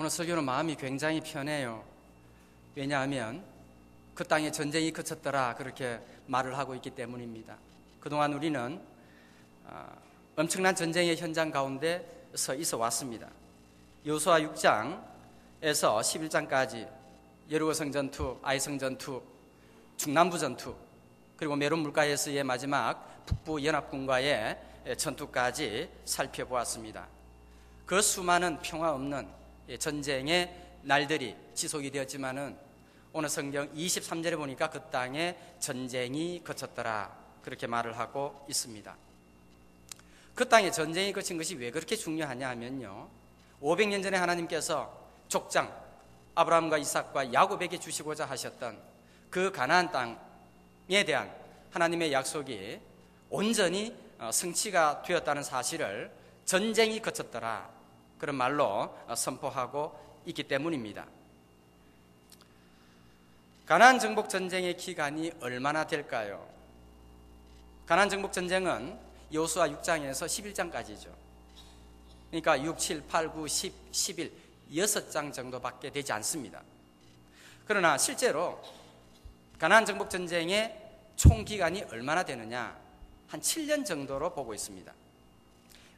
오늘 설교는 마음이 굉장히 편해요. 왜냐하면 그 땅에 전쟁이 그쳤더라 그렇게 말을 하고 있기 때문입니다. 그동안 우리는 엄청난 전쟁의 현장 가운데 서 있어 왔습니다. 여호수아 6장에서 11장까지 여리고성 전투, 아이성 전투, 중남부 전투, 그리고 메론 물가에서의 마지막 북부 연합군과의 전투까지 살펴보았습니다. 그 수많은 평화 없는 전쟁의 날들이 지속이 되었지만은 오늘 성경 23절에 보니까 그 땅에 전쟁이 그쳤더라 그렇게 말을 하고 있습니다. 그 땅에 전쟁이 그친 것이 왜 그렇게 중요하냐 하면요, 500년 전에 하나님께서 족장 아브라함과 이삭과 야곱에게 주시고자 하셨던 그 가나안 땅에 대한 하나님의 약속이 온전히 성취가 되었다는 사실을 전쟁이 그쳤더라 그런 말로 선포하고 있기 때문입니다. 가나안 정복 전쟁의 기간이 얼마나 될까요? 가나안 정복 전쟁은 여호수아 6장에서 11장까지죠. 그러니까 6, 7, 8, 9, 10, 11 6장 정도밖에 되지 않습니다. 그러나 실제로 가나안 정복 전쟁의 총 기간이 얼마나 되느냐, 한 7년 정도로 보고 있습니다.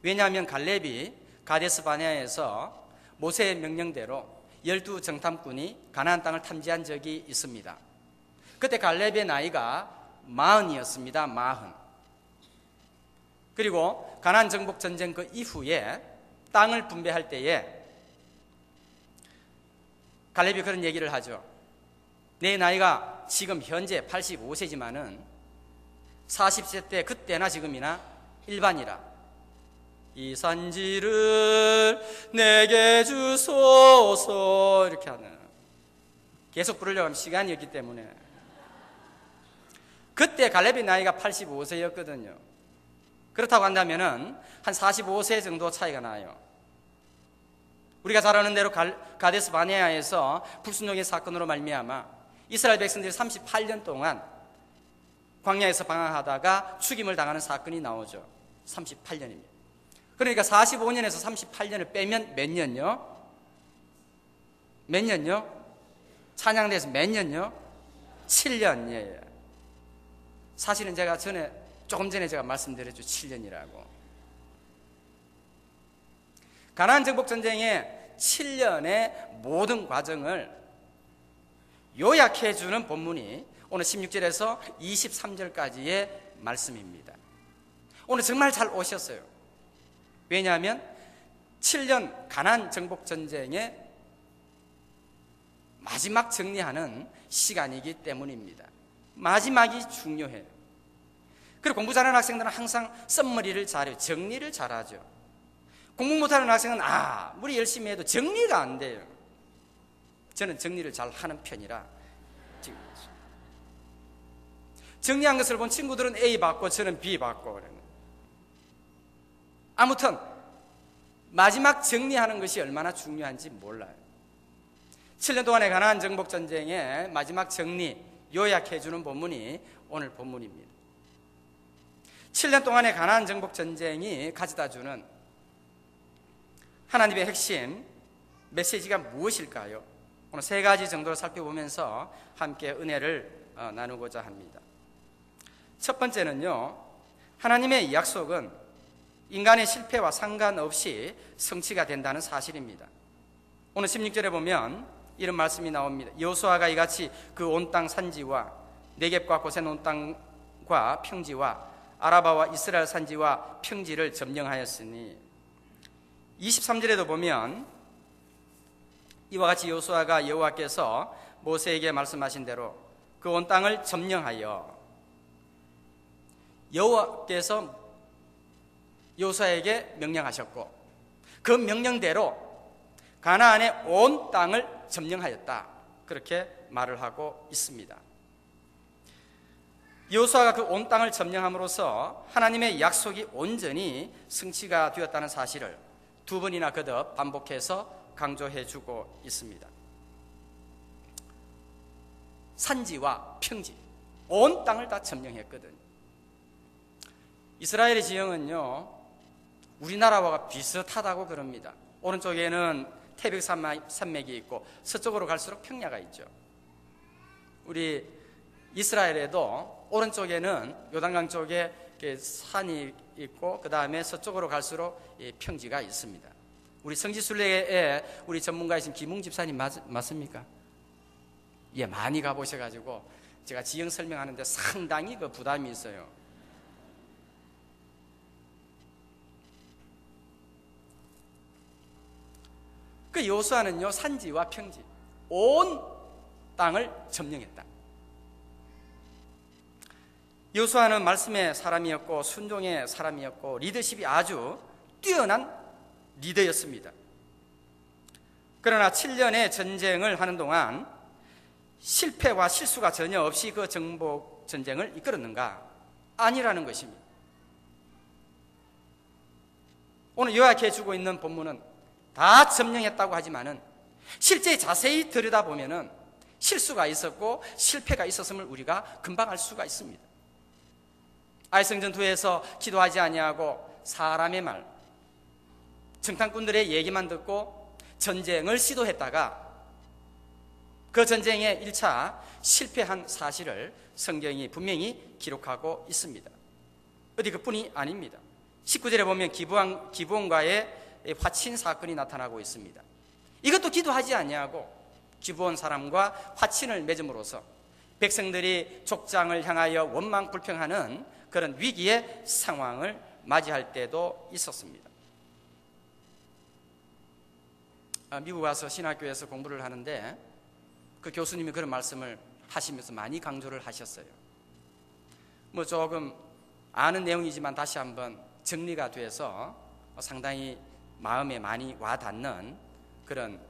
왜냐하면 갈렙이 가데스 바네아에서 모세의 명령대로 12정탐꾼이 가나안 땅을 탐지한 적이 있습니다. 그때 갈렙의 나이가 40이었습니다. 40. 그리고 가나안 정복 전쟁 그 이후에 땅을 분배할 때에 갈렙이 그런 얘기를 하죠. 내 나이가 지금 현재 85세지만은 40세 때 그때나 지금이나 일반이라. 이 산지를 내게 주소서 이렇게 하는, 계속 부르려고 하면 시간이 없기 때문에. 그때 갈렙의 나이가 85세였거든요. 그렇다고 한다면은 한 45세 정도 차이가 나요. 우리가 잘 아는 대로 가데스 바네아에서 불순종의 사건으로 말미암아 이스라엘 백성들이 38년 동안 광야에서 방황하다가 죽임을 당하는 사건이 나오죠. 38년입니다. 그러니까 45년에서 38년을 빼면 몇 년요? 몇 년요? 찬양대에서 몇 년요? 7년. 예. 사실은 제가 조금 전에 제가 말씀드렸죠. 7년이라고. 가나안 정복 전쟁의 7년의 모든 과정을 요약해 주는 본문이 오늘 16절에서 23절까지의 말씀입니다. 오늘 정말 잘 오셨어요. 왜냐하면 7년 가나안 정복 전쟁의 마지막 정리하는 시간이기 때문입니다. 마지막이 중요해요. 그리고 공부 잘하는 학생들은 항상 썸머리를 잘해요. 정리를 잘하죠. 공부 못하는 학생은 아무리 열심히 해도 정리가 안 돼요. 저는 정리를 잘 하는 편이라 정리한 것을 본 친구들은 A 받고 저는 B 받고. 아무튼 마지막 정리하는 것이 얼마나 중요한지 몰라요. 7년 동안의 가나안 정복 전쟁의 마지막 정리, 요약해 주는 본문이 오늘 본문입니다. 7년 동안의 가나안 정복 전쟁이 가져다 주는 하나님의 핵심 메시지가 무엇일까요? 오늘 세 가지 정도로 살펴보면서 함께 은혜를 나누고자 합니다. 첫 번째는요, 하나님의 약속은 인간의 실패와 상관없이 성취가 된다는 사실입니다. 오늘 16절에 보면 이런 말씀이 나옵니다. 여호수아가 이같이 그 온 땅 산지와 네겝과 고센 온 땅과 평지와 아라바와 이스라엘 산지와 평지를 점령하였으니. 23절에도 보면 이와 같이 여호수아가 여호와께서 모세에게 말씀하신 대로 그 온 땅을 점령하여, 여호와께서 여호수아에게 명령하셨고 그 명령대로 가나안의 온 땅을 점령하였다 그렇게 말을 하고 있습니다. 여호수아가 그 온 땅을 점령함으로써 하나님의 약속이 온전히 성취가 되었다는 사실을 두 번이나 거듭 반복해서 강조해 주고 있습니다. 산지와 평지, 온 땅을 다 점령했거든요. 이스라엘의 지형은요, 우리나라와 비슷하다고 그럽니다. 오른쪽에는 태백 산맥이 있고 서쪽으로 갈수록 평야가 있죠. 우리 이스라엘에도 오른쪽에는 요단강 쪽에 산이 있고 그 다음에 서쪽으로 갈수록 평지가 있습니다. 우리 성지순례에 우리 전문가이신 김웅 집사님 맞습니까? 예, 많이 가보셔가지고 제가 지형 설명하는데 상당히 그 부담이 있어요. 그 여호수아는요, 산지와 평지 온 땅을 점령했다. 여호수아는 말씀의 사람이었고 순종의 사람이었고 리더십이 아주 뛰어난 리더였습니다. 그러나 7년의 전쟁을 하는 동안 실패와 실수가 전혀 없이 그 정복 전쟁을 이끌었는가? 아니라는 것입니다. 오늘 요약해 주고 있는 본문은 다 점령했다고 하지만은 실제 자세히 들여다보면은 실수가 있었고 실패가 있었음을 우리가 금방 알 수가 있습니다. 아이성전투에서 기도하지 아니하고 사람의 말, 정탐꾼들의 얘기만 듣고 전쟁을 시도했다가 그 전쟁의 1차 실패한 사실을 성경이 분명히 기록하고 있습니다. 어디 그뿐이 아닙니다. 19절에 보면 기브온과의 화친 사건이 나타나고 있습니다. 이것도 기도하지 아니하고 기브온 사람과 화친을 맺음으로써 백성들이 족장을 향하여 원망불평하는 그런 위기의 상황을 맞이할 때도 있었습니다. 미국 와서 신학교에서 공부를 하는데 그 교수님이 그런 말씀을 하시면서 많이 강조를 하셨어요. 뭐 조금 아는 내용이지만 다시 한번 정리가 돼서 상당히 마음에 많이 와닿는 그런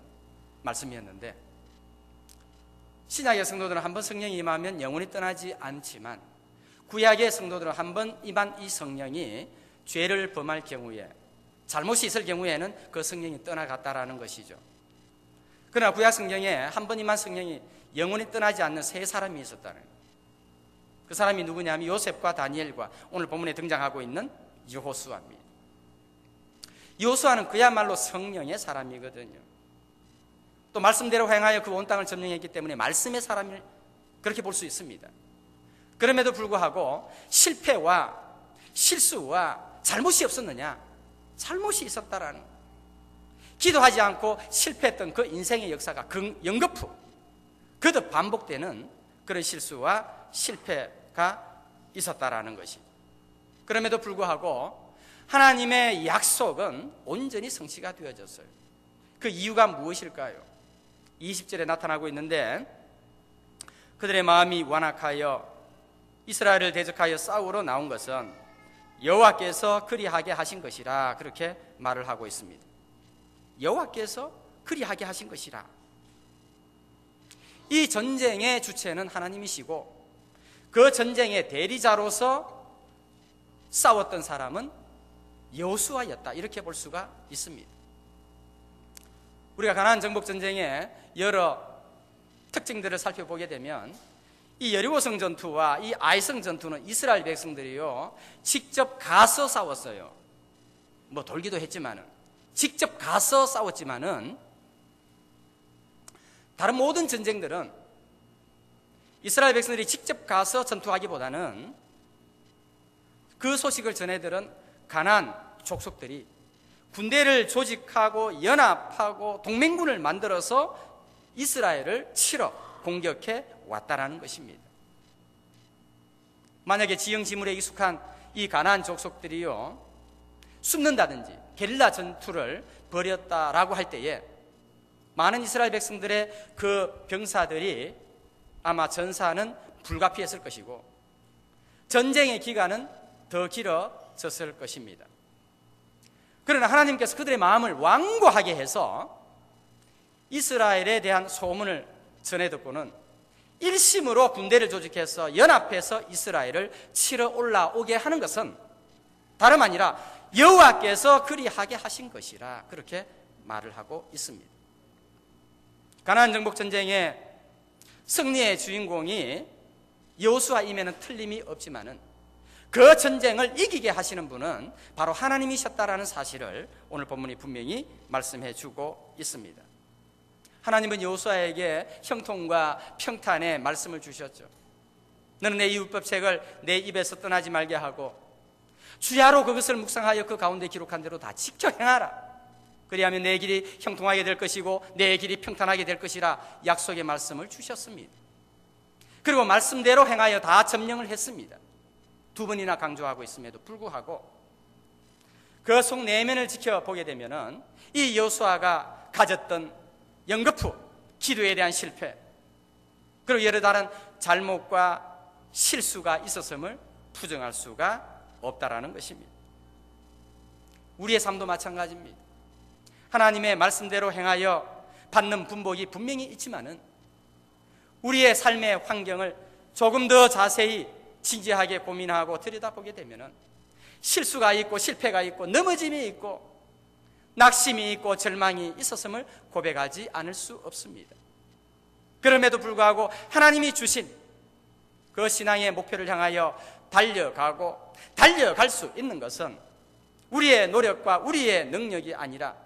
말씀이었는데, 신약의 성도들은 한번 성령이 임하면 영원히 떠나지 않지만 구약의 성도들은 한번 임한 이 성령이 죄를 범할 경우에, 잘못이 있을 경우에는 그 성령이 떠나갔다라는 것이죠. 그러나 구약 성경에 한번 임한 성령이 영원히 떠나지 않는 세 사람이 있었다는 거예요. 그 사람이 누구냐면 요셉과 다니엘과 오늘 본문에 등장하고 있는 여호수아입니다. 여호수아는 그야말로 성령의 사람이거든요. 또 말씀대로 행하여 그 온 땅을 점령했기 때문에 말씀의 사람을 그렇게 볼 수 있습니다. 그럼에도 불구하고 실패와 실수와 잘못이 없었느냐? 잘못이 있었다라는 거예요. 기도하지 않고 실패했던 그 인생의 역사가 연거푸 거듭 반복되는 그런 실수와 실패가 있었다라는 것이. 그럼에도 불구하고 하나님의 약속은 온전히 성취가 되어졌어요. 그 이유가 무엇일까요? 20절에 나타나고 있는데, 그들의 마음이 완악하여 이스라엘을 대적하여 싸우러 나온 것은 여호와께서 그리하게 하신 것이라, 그렇게 말을 하고 있습니다. 여호와께서 그리하게 하신 것이라. 이 전쟁의 주체는 하나님이시고 그 전쟁의 대리자로서 싸웠던 사람은 여호수아였다, 이렇게 볼 수가 있습니다. 우리가 가나안 정복 전쟁의 여러 특징들을 살펴보게 되면 이 여리고성 전투와 이 아이성 전투는 이스라엘 백성들이요 직접 가서 싸웠어요. 뭐 돌기도 했지만은, 직접 가서 싸웠지만은, 다른 모든 전쟁들은 이스라엘 백성들이 직접 가서 전투하기보다는 그 소식을 전해들은 가나안 족속들이 군대를 조직하고 연합하고 동맹군을 만들어서 이스라엘을 치러 공격해 왔다라는 것입니다. 만약에 지형지물에 익숙한 이 가나안 족속들이요 숨는다든지 게릴라 전투를 벌였다라고 할 때에 많은 이스라엘 백성들의 그 병사들이 아마 전사는 불가피했을 것이고 전쟁의 기간은 더 길어졌을 것입니다. 그러나 하나님께서 그들의 마음을 완고하게 해서 이스라엘에 대한 소문을 전해 듣고는 일심으로 군대를 조직해서 연합해서 이스라엘을 치러 올라오게 하는 것은 다름 아니라 여호와께서 그리하게 하신 것이라, 그렇게 말을 하고 있습니다. 가나안 정복 전쟁의 승리의 주인공이 여호수아임에는 틀림이 없지만은 그 전쟁을 이기게 하시는 분은 바로 하나님이셨다라는 사실을 오늘 본문이 분명히 말씀해 주고 있습니다. 하나님은 여호수아에게 형통과 평탄의 말씀을 주셨죠. 너는 내 율법책을 내 입에서 떠나지 말게 하고 주야로 그것을 묵상하여 그 가운데 기록한 대로 다 지켜 행하라. 그리하면 내 길이 형통하게 될 것이고 내 길이 평탄하게 될 것이라 약속의 말씀을 주셨습니다. 그리고 말씀대로 행하여 다 점령을 했습니다. 2번이나 강조하고 있음에도 불구하고 그 속 내면을 지켜보게 되면은 이 여호수아가 가졌던 연거푸, 기도에 대한 실패, 그리고 여러 다른 잘못과 실수가 있었음을 부정할 수가 없다라는 것입니다. 우리의 삶도 마찬가지입니다. 하나님의 말씀대로 행하여 받는 분복이 분명히 있지만은 우리의 삶의 환경을 조금 더 자세히 진지하게 고민하고 들여다보게 되면은 실수가 있고 실패가 있고 넘어짐이 있고 낙심이 있고 절망이 있었음을 고백하지 않을 수 없습니다. 그럼에도 불구하고 하나님이 주신 그 신앙의 목표를 향하여 달려갈 수 있는 것은 우리의 노력과 우리의 능력이 아니라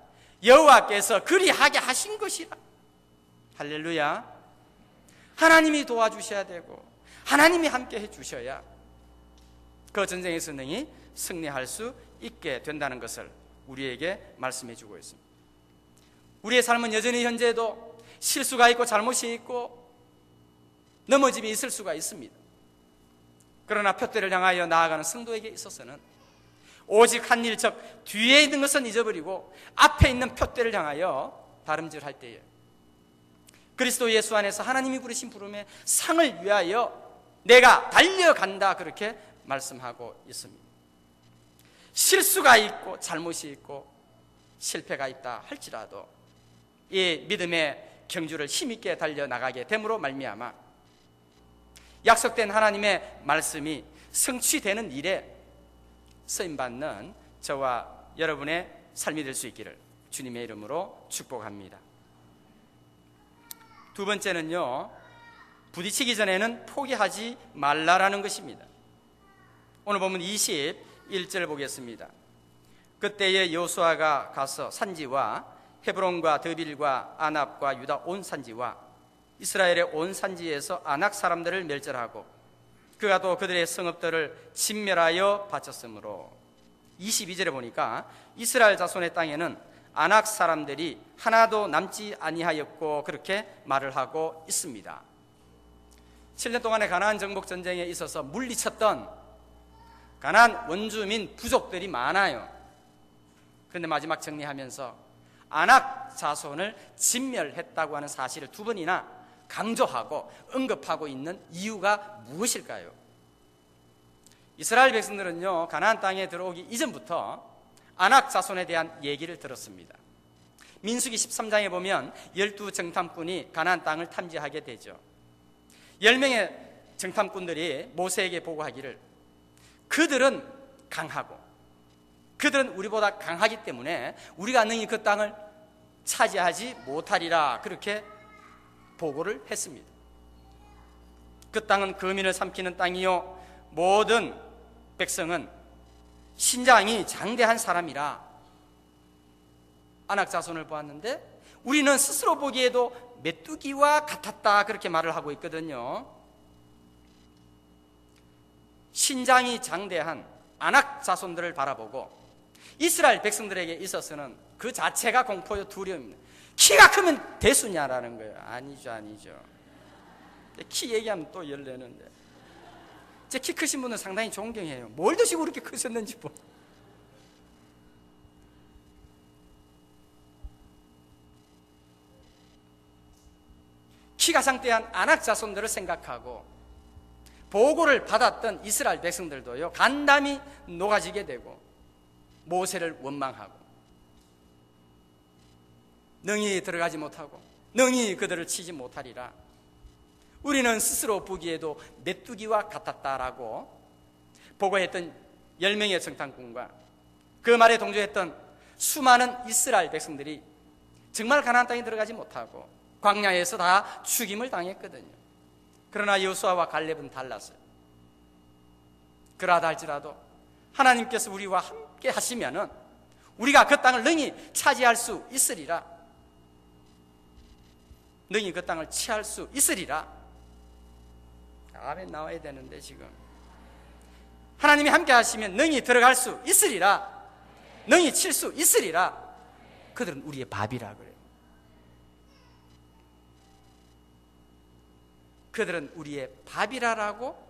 여호와께서 그리하게 하신 것이라. 할렐루야. 하나님이 도와주셔야 되고 하나님이 함께 해주셔야 그 전쟁에서 능히 승리할 수 있게 된다는 것을 우리에게 말씀해 주고 있습니다. 우리의 삶은 여전히 현재도 실수가 있고 잘못이 있고 넘어짐이 있을 수가 있습니다. 그러나 표대를 향하여 나아가는 성도에게 있어서는 오직 한 일, 즉 뒤에 있는 것은 잊어버리고 앞에 있는 표대를 향하여 다름질할 때에 그리스도 예수 안에서 하나님이 부르신 부름의 상을 위하여 내가 달려간다, 그렇게 말씀하고 있습니다. 실수가 있고 잘못이 있고 실패가 있다 할지라도 이 믿음의 경주를 힘있게 달려나가게 됨으로 말미암아 약속된 하나님의 말씀이 성취되는 일에 쓰임받는 저와 여러분의 삶이 될 수 있기를 주님의 이름으로 축복합니다. 두 번째는요, 부딪히기 전에는 포기하지 말라라는 것입니다. 오늘 보면 21절 보겠습니다. 그때에 여호수아가 가서 산지와 헤브론과 드빌과 아납과 유다 온 산지와 이스라엘의 온 산지에서 아낙 사람들을 멸절하고 그가 또 그들의 성읍들을 진멸하여 바쳤으므로 22절에 보니까 이스라엘 자손의 땅에는 아낙 사람들이 하나도 남지 아니하였고 그렇게 말을 하고 있습니다. 7년 동안의 가나안 정복 전쟁에 있어서 물리쳤던 가나안 원주민 부족들이 많아요. 그런데 마지막 정리하면서 아낙 자손을 진멸했다고 하는 사실을 2번이나 강조하고 언급하고 있는 이유가 무엇일까요? 이스라엘 백성들은요, 가나안 땅에 들어오기 이전부터 아낙 자손에 대한 얘기를 들었습니다. 민수기 13장에 보면 12정탐꾼이 가나안 땅을 탐지하게 되죠. 10명의 정탐꾼들이 모세에게 보고하기를 그들은 강하고 그들은 우리보다 강하기 때문에 우리가 능히 그 땅을 차지하지 못하리라, 그렇게 보고를 했습니다. 그 땅은 거민을 삼키는 땅이요 모든 백성은 신장이 장대한 사람이라. 아낙 자손을 보았는데 우리는 스스로 보기에도 메뚜기와 같았다, 그렇게 말을 하고 있거든요. 신장이 장대한 아낙 자손들을 바라보고 이스라엘 백성들에게 있어서는 그 자체가 공포요 두려움입니다. 키가 크면 대수냐라는 거예요. 아니죠. 키 얘기하면 또 열내는데, 제 키 크신 분은 상당히 존경해요. 뭘 드시고 그렇게 크셨는지 뭐. 키가 장대한 아낙 자손들을 생각하고 보고를 받았던 이스라엘 백성들도요, 간담이 녹아지게 되고 모세를 원망하고 능히 들어가지 못하고 능히 그들을 치지 못하리라. 우리는 스스로 보기에도 메뚜기와 같았다라고 보고했던 10명의 정탐꾼과 그 말에 동조했던 수많은 이스라엘 백성들이 정말 가나안 땅에 들어가지 못하고 광야에서 다 죽임을 당했거든요. 그러나 여호수아와 갈렙은 달랐어요. 그러하다 할지라도 하나님께서 우리와 함께 하시면은 우리가 그 땅을 능히 차지할 수 있으리라. 너희 그 땅을 취할 수 있으리라. 아멘 나와야 되는데 지금 하나님이 함께 하시면 너희 들어갈 수 있으리라. 너희 칠 수 있으리라. 그들은 우리의 밥이라 그래요. 그들은 우리의 밥이라라고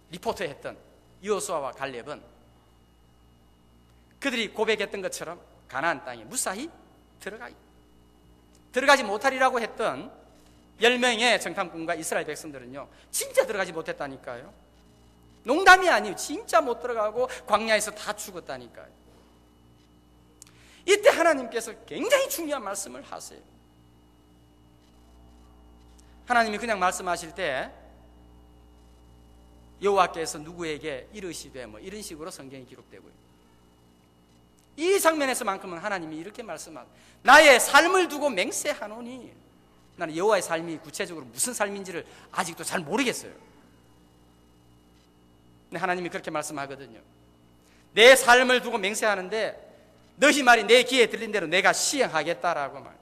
리포트했던 여호수아와 갈렙은 그들이 고백했던 것처럼 가나안 땅에 무사히 들어가지 못하리라고 했던 10명의 정탐꾼과 이스라엘 백성들은요 진짜 들어가지 못했다니까요. 농담이 아니에요. 진짜 못 들어가고 광야에서 다 죽었다니까요. 이때 하나님께서 굉장히 중요한 말씀을 하세요. 하나님이 그냥 말씀하실 때 여호와께서 누구에게 이르시되 뭐 이런 식으로 성경이 기록되고요. 이 장면에서만큼은 하나님이 이렇게 말씀하세요. 나의 삶을 두고 맹세하노니. 나는 여호와의 삶이 구체적으로 무슨 삶인지를 아직도 잘 모르겠어요. 근데 하나님이 그렇게 말씀하거든요. 내 삶을 두고 맹세하는데 너희 말이 내 귀에 들린 대로 내가 시행하겠다라고 말.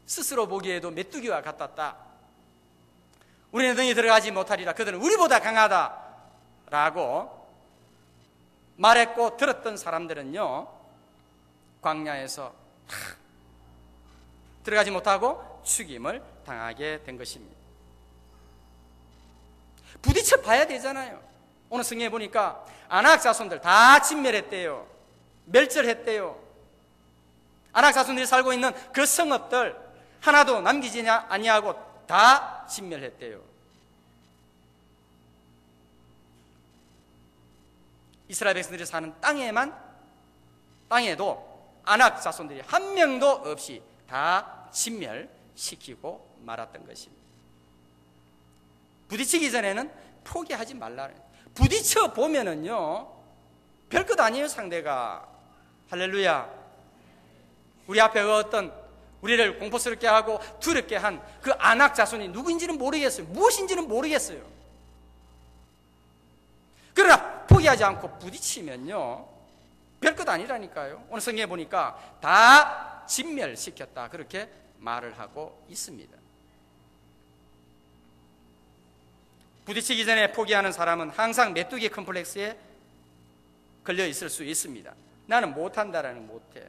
스스로 보기에도 메뚜기와 같았다. 우리는 너희 들어가지 못하리라. 그들은 우리보다 강하다라고 말했고 들었던 사람들은요 광야에서 들어가지 못하고 죽임을 당하게 된 것입니다. 부딪혀 봐야 되잖아요. 오늘 성경에 보니까 아낙 자손들 다 진멸했대요. 멸절했대요. 아낙 자손들이 살고 있는 그 성읍들 하나도 남기지 아니하고 다 진멸했대요. 이스라엘 백성들이 사는 땅에도 아낙 자손들이 한 명도 없이 다 진멸시키고 말았던 것입니다. 부딪히기 전에는 포기하지 말라는. 부딪혀 보면은요 별것 아니에요. 상대가. 할렐루야. 우리 앞에 어떤 우리를 공포스럽게 하고 두렵게 한 그 아낙 자손이 누구인지는 모르겠어요. 무엇인지는 모르겠어요. 그러나 포기하지 않고 부딪히면요 별것 아니라니까요. 오늘 성경에 보니까 다 진멸시켰다 그렇게 말을 하고 있습니다. 부딪히기 전에 포기하는 사람은 항상 메뚜기 컴플렉스에 걸려 있을 수 있습니다. 나는 못한다라는 못해.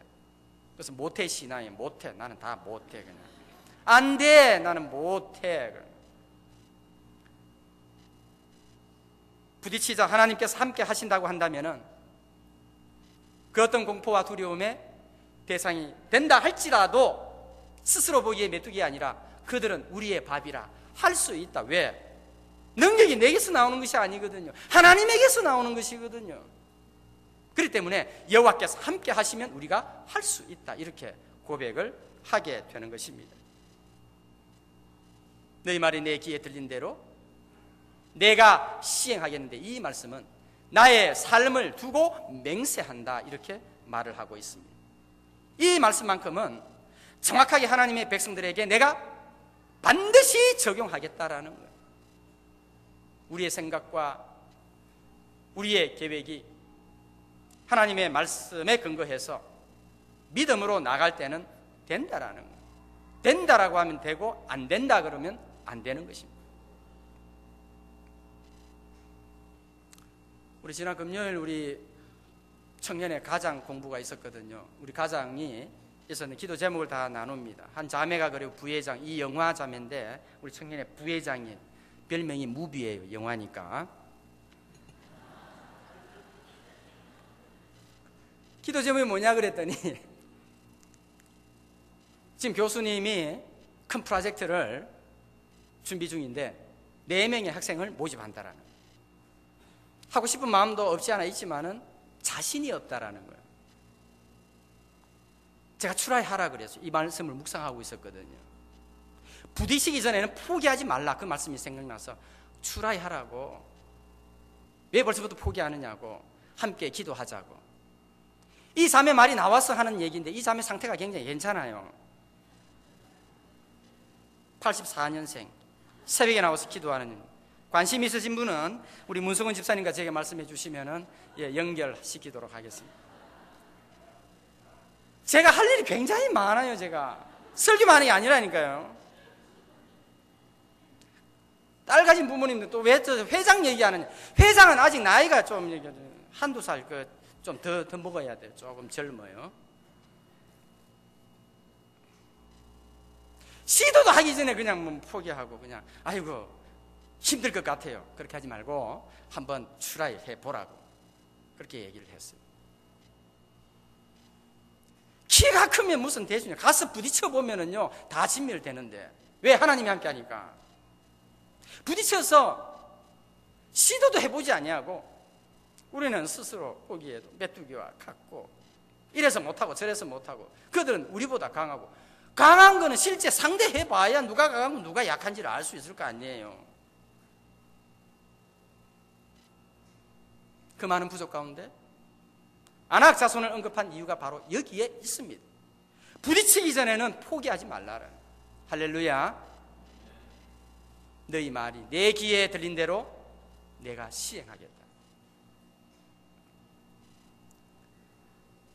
그래서 못해 신앙이 못해. 나는 다 못해. 그냥 안 돼. 나는 못해. 부딪히자 하나님께서 함께 하신다고 한다면은 그 어떤 공포와 두려움의 대상이 된다 할지라도 스스로 보기에 메뚜기가 아니라 그들은 우리의 밥이라 할 수 있다. 왜? 능력이 내게서 나오는 것이 아니거든요. 하나님에게서 나오는 것이거든요. 그렇기 때문에 여호와께서 함께 하시면 우리가 할 수 있다. 이렇게 고백을 하게 되는 것입니다. 너희 말이 내 귀에 들린 대로 내가 시행하겠는데 이 말씀은 나의 삶을 두고 맹세한다. 이렇게 말을 하고 있습니다. 이 말씀만큼은 정확하게 하나님의 백성들에게 내가 반드시 적용하겠다라는 거예요. 우리의 생각과 우리의 계획이 하나님의 말씀에 근거해서 믿음으로 나갈 때는 된다라는 거예요. 된다라고 하면 되고 안 된다 그러면 안 되는 것입니다. 우리 지난 금요일 우리 청년의 가장 공부가 있었거든요. 우리 가장이 에서는 기도 제목을 다 나눕니다. 한 자매가 그리고 부회장, 이 영화 자매인데 우리 청년의 부회장이 별명이 무비예요. 영화니까. 기도 제목이 뭐냐 그랬더니 지금 교수님이 큰 프로젝트를 준비 중인데 4명의 학생을 모집한다라는 거예요. 하고 싶은 마음도 없지 않아 있지만은 자신이 없다라는 거예요. 제가 추라이하라 그랬어요. 이 말씀을 묵상하고 있었거든요. 부딪히기 전에는 포기하지 말라 그 말씀이 생각나서 추라이하라고. 왜 벌써부터 포기하느냐고. 함께 기도하자고. 이 자매 말이 나와서 하는 얘기인데 이 자매 상태가 굉장히 괜찮아요. 84년생 새벽에 나와서 기도하는. 관심 있으신 분은 우리 문성훈 집사님과 제게 말씀해 주시면은 연결시키도록 하겠습니다. 제가 할 일이 굉장히 많아요. 제가 설교만 하는 게 아니라니까요. 딸 가진 부모님들 또 왜 저 회장 얘기하느냐. 회장은 아직 나이가 좀 한두 살 좀 더 먹어야 돼요. 조금 젊어요. 시도도 하기 전에 그냥 뭐 포기하고 그냥 아이고 힘들 것 같아요. 그렇게 하지 말고 한번 트라이 해보라고 그렇게 얘기를 했어요. 키가 크면 무슨 대수냐. 가서 부딪혀 보면은요 다 진멸되는데 왜? 하나님이 함께 하니까. 부딪혀서 시도도 해보지 아니하고 우리는 스스로 보기에도 메뚜기와 같고 이래서 못하고 저래서 못하고 그들은 우리보다 강하고 강한 거는 실제 상대해봐야 누가 강하고 누가 약한지를 알 수 있을 거 아니에요. 그 많은 부족 가운데 안악 자손을 언급한 이유가 바로 여기에 있습니다. 부딪히기 전에는 포기하지 말라라. 할렐루야. 너희 말이 내 귀에 들린 대로 내가 시행하겠다.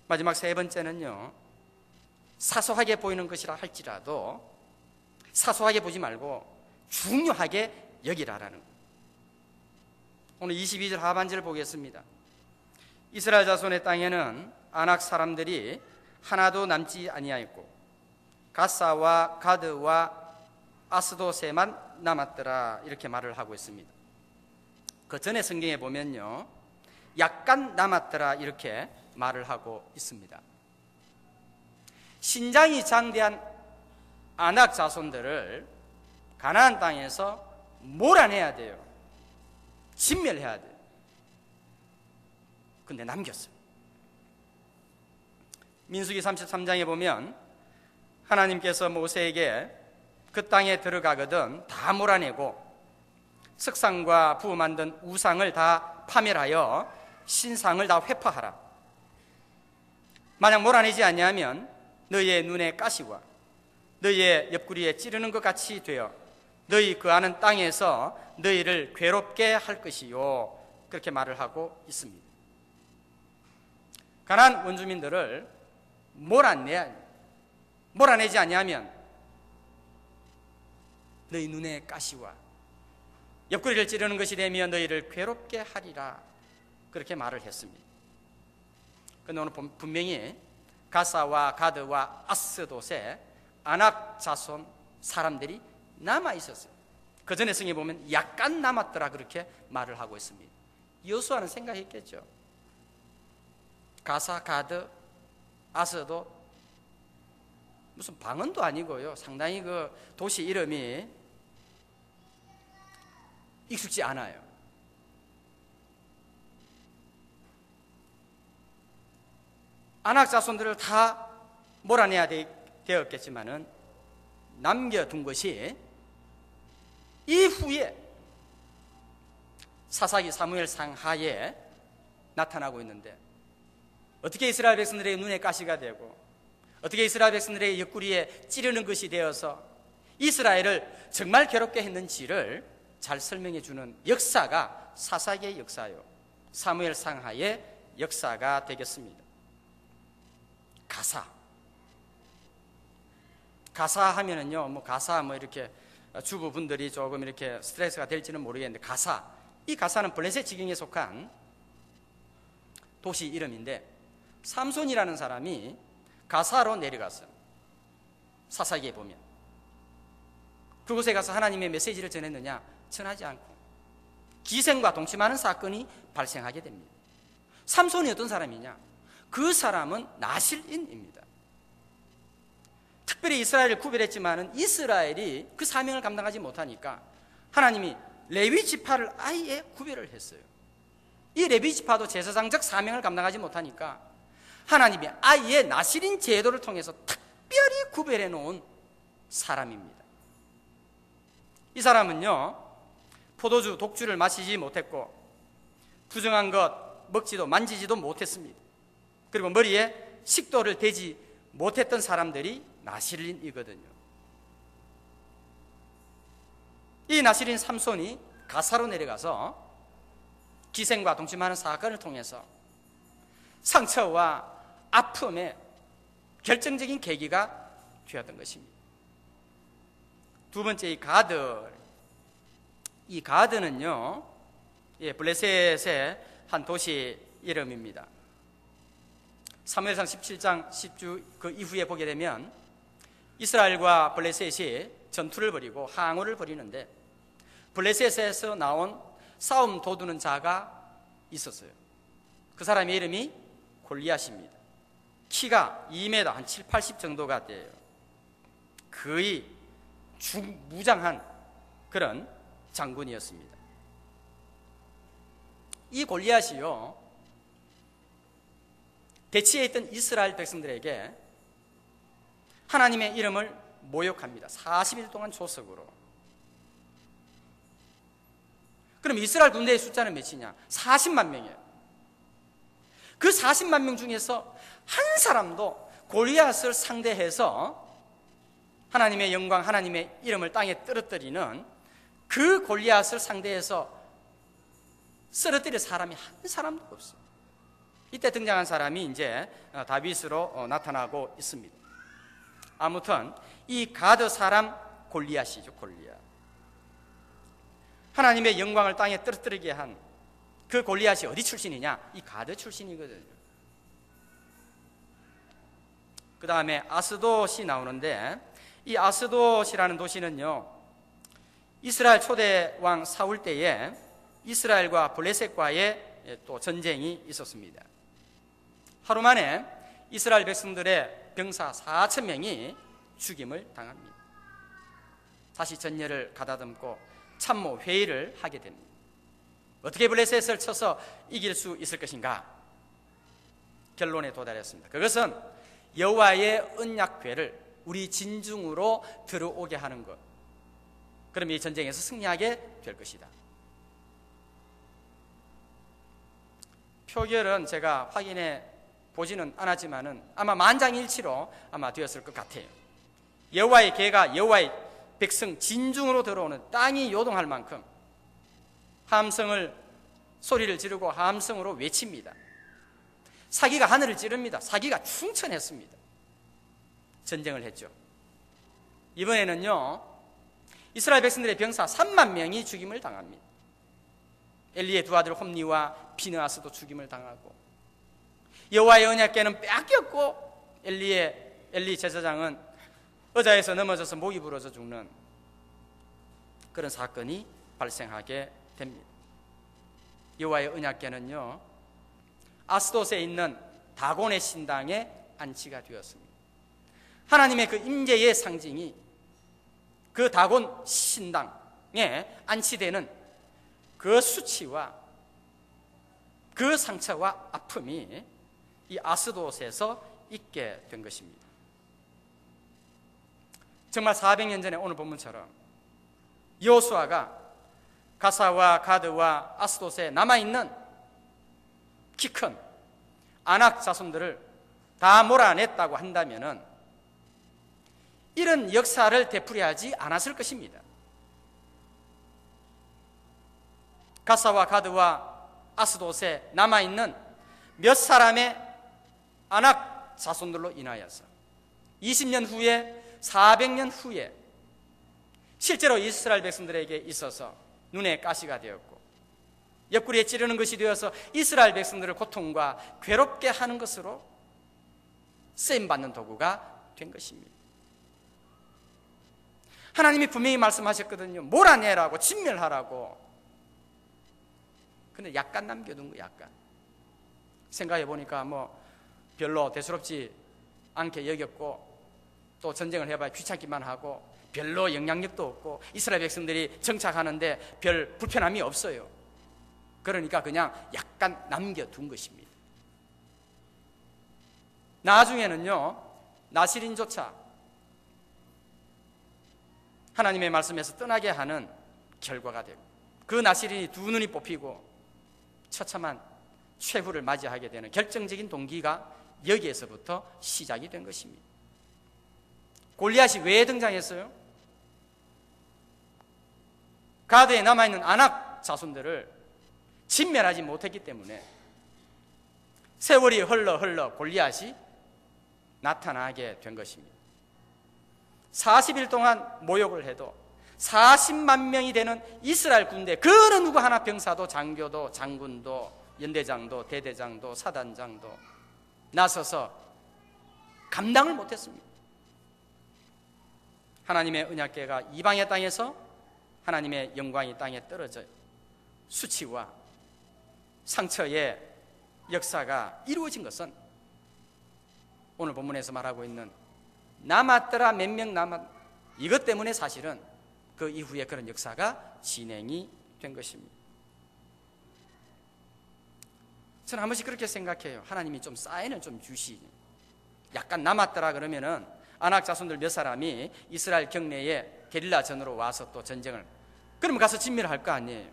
마지막 세 번째는요, 사소하게 보이는 것이라 할지라도 사소하게 보지 말고 중요하게 여기라라는 것. 오늘 22절 하반절을 보겠습니다. 이스라엘 자손의 땅에는 아낙 사람들이 하나도 남지 아니하였고 가사와 가드와 아스도세만 남았더라, 이렇게 말을 하고 있습니다. 그 전에 성경에 보면요 약간 남았더라 이렇게 말을 하고 있습니다. 신장이 장대한 아낙 자손들을 가나안 땅에서 몰아내야 돼요. 진멸해야 돼요. 근데 남겼어요. 민수기 33장에 보면 하나님께서 모세에게 그 땅에 들어가거든 다 몰아내고 석상과 부어 만든 우상을 다 파멸하여 신상을 다 회파하라. 만약 몰아내지 않냐면 너희의 눈에 가시와 너희의 옆구리에 찌르는 것 같이 되어 너희 거하는 땅에서 너희를 괴롭게 할 것이요, 그렇게 말을 하고 있습니다. 가나안 원주민들을 몰아내지 않냐면 너희 눈에 가시와 옆구리를 찌르는 것이 되며 너희를 괴롭게 하리라, 그렇게 말을 했습니다. 그런데 오늘 분명히 가사와 가드와 아스돗에 아낙 자손 사람들이 남아있었어요. 그 전에 성경에 보면 약간 남았더라 그렇게 말을 하고 있습니다. 여호수아는 생각했겠죠. 가사, 가드, 아스돗 무슨 방언도 아니고요, 상당히 그 도시 이름이 익숙지 않아요. 아낙 자손들을 다 몰아내야 되었겠지만은 남겨둔 것이 이후에 사사기 사무엘 상하에 나타나고 있는데 어떻게 이스라엘 백성들의 눈에 가시가 되고 어떻게 이스라엘 백성들의 옆구리에 찌르는 것이 되어서 이스라엘을 정말 괴롭게 했는지를 잘 설명해 주는 역사가 사사기의 역사요, 사무엘 상하의 역사가 되겠습니다. 가사 하면은요, 뭐 가사 뭐 이렇게 주부분들이 조금 이렇게 스트레스가 될지는 모르겠는데 이 가사는 블레셋 지경에 속한 도시 이름인데 삼손이라는 사람이 가사로 내려갔어요. 사사기에 보면 그곳에 가서 하나님의 메시지를 전했느냐? 전하지 않고 기생과 동침하는 사건이 발생하게 됩니다. 삼손이 어떤 사람이냐? 그 사람은 나실인입니다. 특별히 이스라엘을 구별했지만은 이스라엘이 그 사명을 감당하지 못하니까 하나님이 레위 지파를 아예 구별을 했어요. 이 레위 지파도 제사장적 사명을 감당하지 못하니까 하나님이 아예 나실인 제도를 통해서 특별히 구별해 놓은 사람입니다. 이 사람은요, 포도주, 독주를 마시지 못했고 부정한 것 먹지도 만지지도 못했습니다. 그리고 머리에 식도를 대지 못했던 사람들이 나실인이거든요. 이 나실인 삼손이 가사로 내려가서 기생과 동침하는 사건을 통해서 상처와 아픔의 결정적인 계기가 되었던 것입니다. 두 번째 이 가드. 이 가드는요, 블레셋의 한 도시 이름입니다. 사무엘상 17장 10주 그 이후에 보게 되면 이스라엘과 블레셋이 전투를 벌이고 항우를 벌이는데 블레셋에서 나온 싸움 도두는 자가 있었어요. 그 사람의 이름이 골리앗입니다. 키가 2m 한 7, 80 정도가 돼요. 거의 무장한 그런 장군이었습니다. 이 골리앗이요, 대치에 있던 이스라엘 백성들에게 하나님의 이름을 모욕합니다. 40일 동안 조석으로. 그럼 이스라엘 군대의 숫자는 몇이냐? 40만 명이에요. 그 40만 명 중에서 한 사람도 골리앗을 상대해서 하나님의 영광, 하나님의 이름을 땅에 떨어뜨리는 그 골리앗을 상대해서 쓰러뜨릴 사람이 한 사람도 없어요. 이때 등장한 사람이 이제 다윗으로 나타나고 있습니다. 아무튼 이 가드 사람 골리앗이죠, 골리앗. 하나님의 영광을 땅에 떨어뜨리게 한 그 골리앗이 어디 출신이냐? 이 가드 출신이거든요. 그 다음에 아스돗이 나오는데, 이 아스돗이라는 도시는요, 이스라엘 초대 왕 사울 때에 이스라엘과 블레셋과의 또 전쟁이 있었습니다. 하루 만에 이스라엘 백성들의 병사 4,000명이 죽임을 당합니다. 다시 전열을 가다듬고 참모 회의를 하게 됩니다. 어떻게 블레셋을 쳐서 이길 수 있을 것인가? 결론에 도달했습니다. 그것은 여호와의 언약궤를 우리 진중으로 들어오게 하는 것. 그럼 이 전쟁에서 승리하게 될 것이다. 표결은 제가 확인해 보지는 않았지만은 아마 만장일치로 아마 되었을 것 같아요. 여호와의 궤가 여호와의 백성 진중으로 들어오는, 땅이 요동할 만큼 소리를 지르고 함성으로 외칩니다. 사기가 하늘을 찌릅니다. 사기가 충천했습니다. 전쟁을 했죠. 이번에는요, 이스라엘 백성들의 병사 3만 명이 죽임을 당합니다. 엘리의 두 아들 홈니와 비느하스도 죽임을 당하고, 여호와의 언약궤는 뺏겼고 엘리 제사장은 의자에서 넘어져서 목이 부러져 죽는 그런 사건이 발생하게 됩니다. 여호와의 언약궤는요, 아스돗에 있는 다곤의 신당에 안치가 되었습니다. 하나님의 그 임재의 상징이 그 다곤 신당에 안치되는 그 수치와 그 상처와 아픔이 이 아스돗에서 있게 된 것입니다. 정말 400년 전에 오늘 본문처럼 여호수아가 가사와 가드와 아스돗에 남아있는 키 큰 아낙 자손들을 다 몰아냈다고 한다면은 이런 역사를 되풀이하지 않았을 것입니다. 가사와 가드와 아스돗에 남아있는 몇 사람의 아낙 자손들로 인하여서 20년 후에 400년 후에 실제로 이스라엘 백성들에게 있어서 눈에 가시가 되었고 옆구리에 찌르는 것이 되어서 이스라엘 백성들을 고통과 괴롭게 하는 것으로 쓰임받는 도구가 된 것입니다. 하나님이 분명히 말씀하셨거든요. 몰아내라고, 진멸하라고. 근데 약간 남겨둔 거, 약간. 생각해 보니까 별로 대수롭지 않게 여겼고, 또 전쟁을 해봐야 귀찮기만 하고 별로 영향력도 없고 이스라엘 백성들이 정착하는데 별 불편함이 없어요. 그러니까 그냥 약간 남겨둔 것입니다. 나중에는요, 나시린조차 하나님의 말씀에서 떠나게 하는 결과가 되고, 그 나시린이 두 눈이 뽑히고 처참한 최후를 맞이하게 되는 결정적인 동기가 여기에서부터 시작이 된 것입니다. 골리앗이 왜 등장했어요? 가드에 남아있는 아낙 자손들을 진멸하지 못했기 때문에 세월이 흘러 골리앗이 나타나게 된 것입니다. 40일 동안 모욕을 해도 40만 명이 되는 이스라엘 군대, 그 어느 누구 하나 병사도 장교도 장군도 연대장도 대대장도 사단장도 나서서 감당을 못했습니다. 하나님의 언약궤가 이방의 땅에서 하나님의 영광이 땅에 떨어져요. 수치와 상처의 역사가 이루어진 것은 오늘 본문에서 말하고 있는 남았더라 몇 명 남았, 이것 때문에 사실은 그 이후에 그런 역사가 진행이 된 것입니다. 저는 한 번씩 그렇게 생각해요. 하나님이 좀 사인을 좀 주시. 약간 남았더라 그러면은 아낙 자손들 몇 사람이 이스라엘 경내에 게릴라전으로 와서 또 전쟁을, 그러면 가서 진멸할 거 아니에요.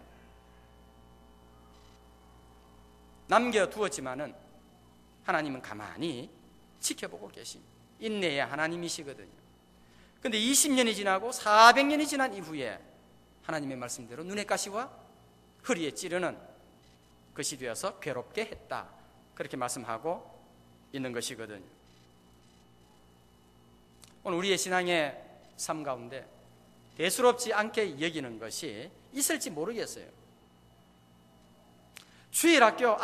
남겨두었지만은 하나님은 가만히 지켜보고 계십니다. 인내의 하나님이시거든요. 그런데 20년이 지나고 400년이 지난 이후에 하나님의 말씀대로 눈의 가시와 허리에 찌르는 것이 되어서 괴롭게 했다, 그렇게 말씀하고 있는 것이거든요. 오늘 우리의 신앙의 삶 가운데 대수롭지 않게 여기는 것이 있을지 모르겠어요. 주일학교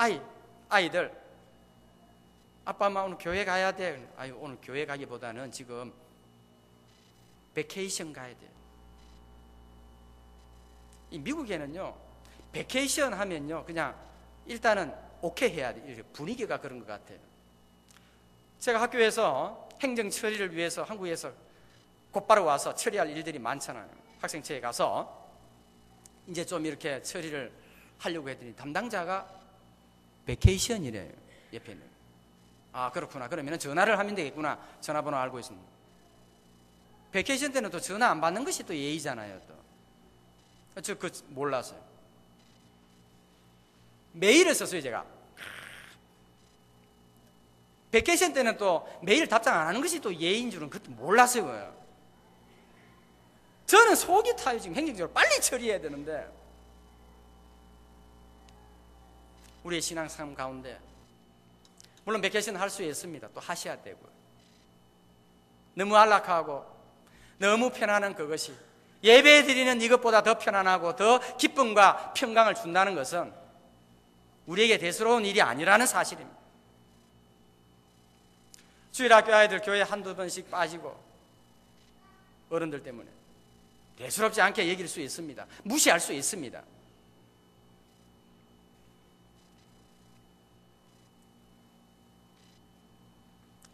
아이들, 아빠 엄마 오늘 교회 가야 돼. 오늘 교회 가기보다는 지금 베케이션 가야 돼. 이 미국에는요, 베케이션 하면요 그냥 일단은 오케이 해야 돼. 분위기가 그런 것 같아요. 제가 학교에서 행정 처리를 위해서 한국에서 곧바로 와서 처리할 일들이 많잖아요. 학생체에 가서 이제 좀 이렇게 처리를 하려고 했더니 담당자가 베케이션이래요. 옆에는. 아, 그렇구나. 그러면 전화를 하면 되겠구나. 전화번호 알고 있습니다. 베케이션 때는 또 전화 안 받는 것이 또 예의잖아요. 또 저 그 몰랐어요. 메일을 썼어요. 제가 베케이션 때는 또 메일 답장 안 하는 것이 또 예의인 줄은 그때 몰랐어요. 저는 속이 타요. 지금 행정적으로 빨리 처리해야 되는데. 우리의 신앙생활 가운데 물론 베케이션 할 수 있습니다. 또 하셔야 되고요. 너무 안락하고 너무 편안한 그것이 예배 드리는 이것보다 더 편안하고 더 기쁨과 평강을 준다는 것은 우리에게 대수로운 일이 아니라는 사실입니다. 주일학교 아이들 교회 한두 번씩 빠지고 어른들 때문에 대수롭지 않게 여길 수 있습니다. 무시할 수 있습니다.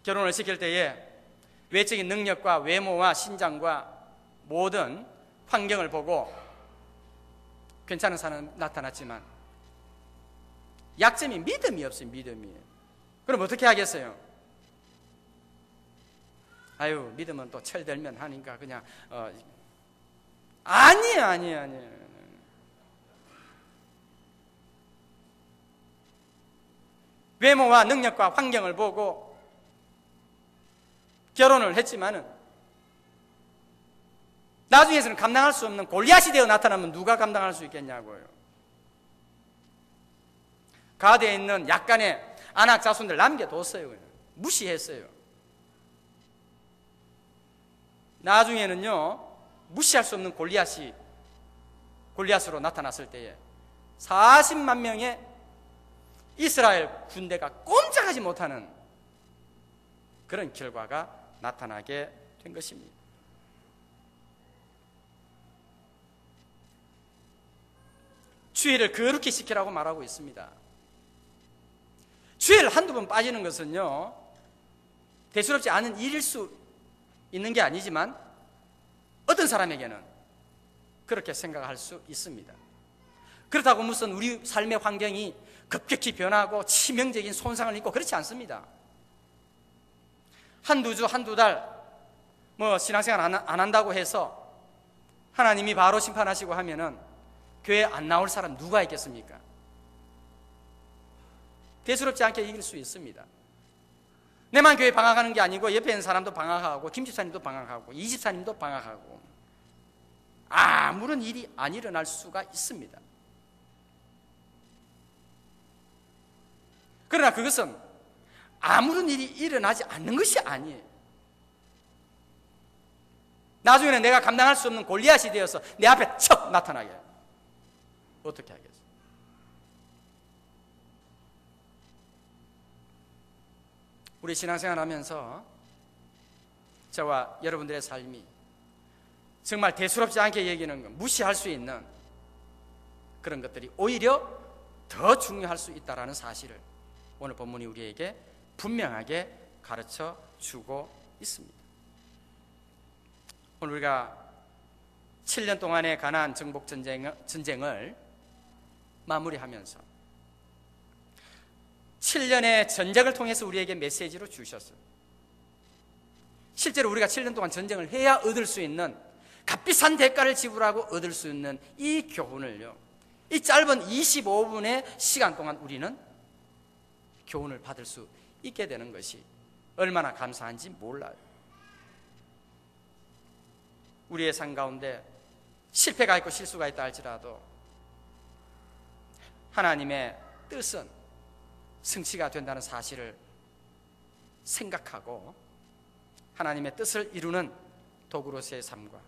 결혼을 시킬 때에 외적인 능력과 외모와 신장과 모든 환경을 보고 괜찮은 사람은 나타났지만 약점이 믿음이 없어요. 믿음이. 그럼 어떻게 하겠어요? 아유, 믿음은 또 철들면 하니까 그냥 아니에요. 외모와 능력과 환경을 보고 결혼을 했지만은 나중에서는 감당할 수 없는 골리앗이 되어 나타나면 누가 감당할 수 있겠냐고요. 가드에 있는 약간의 아낙 자손들 남겨뒀어요. 그냥. 무시했어요. 나중에는요, 무시할 수 없는 골리앗으로 나타났을 때에 40만 명의 이스라엘 군대가 꼼짝하지 못하는 그런 결과가 나타나게 된 것입니다. 주의를 거룩히 지키라고 말하고 있습니다. 주의를 한두 번 빠지는 것은요, 대수롭지 않은 일일 수 있는 게 아니지만 어떤 사람에게는 그렇게 생각할 수 있습니다. 그렇다고 무슨 우리 삶의 환경이 급격히 변하고 치명적인 손상을 입고 그렇지 않습니다. 한두 주, 한두 달 신앙생활 안 한다고 해서 하나님이 바로 심판하시고 하면은 교회 안 나올 사람 누가 있겠습니까? 대수롭지 않게 이길 수 있습니다. 내만 교회 방학하는 게 아니고 옆에 있는 사람도 방학하고 김집사님도 방학하고 이집사님도 방학하고 아무런 일이 안 일어날 수가 있습니다. 그러나 그것은 아무런 일이 일어나지 않는 것이 아니에요. 나중에는 내가 감당할 수 없는 골리앗이 되어서 내 앞에 척 나타나게 해요. 어떻게 하겠어요? 우리 신앙생활 하면서 저와 여러분들의 삶이 정말 대수롭지 않게 여기는 것, 무시할 수 있는 그런 것들이 오히려 더 중요할 수 있다는 사실을 오늘 본문이 우리에게 분명하게 가르쳐 주고 있습니다. 오늘 우리가 7년 동안의 가나안 정복 전쟁을 마무리하면서 7년의 전쟁을 통해서 우리에게 메시지로 주셨어요. 실제로 우리가 7년 동안 전쟁을 해야 얻을 수 있는 값비싼 대가를 지불하고 얻을 수 있는 이 교훈을요, 이 짧은 25분의 시간 동안 우리는 교훈을 받을 수 있게 되는 것이 얼마나 감사한지 몰라요. 우리의 삶 가운데 실패가 있고 실수가 있다 할지라도 하나님의 뜻은 승치가 된다는 사실을 생각하고 하나님의 뜻을 이루는 도구로서의 삶과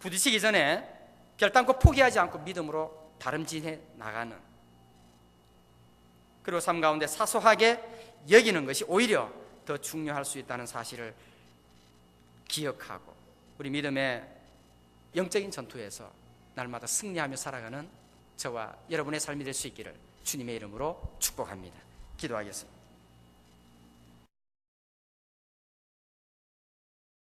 부딪히기 전에 결단코 포기하지 않고 믿음으로 다름질해 나가는, 그리고 삶 가운데 사소하게 여기는 것이 오히려 더 중요할 수 있다는 사실을 기억하고 우리 믿음의 영적인 전투에서 날마다 승리하며 살아가는 저와 여러분의 삶이 될 수 있기를 주님의 이름으로 축복합니다. 기도하겠습니다.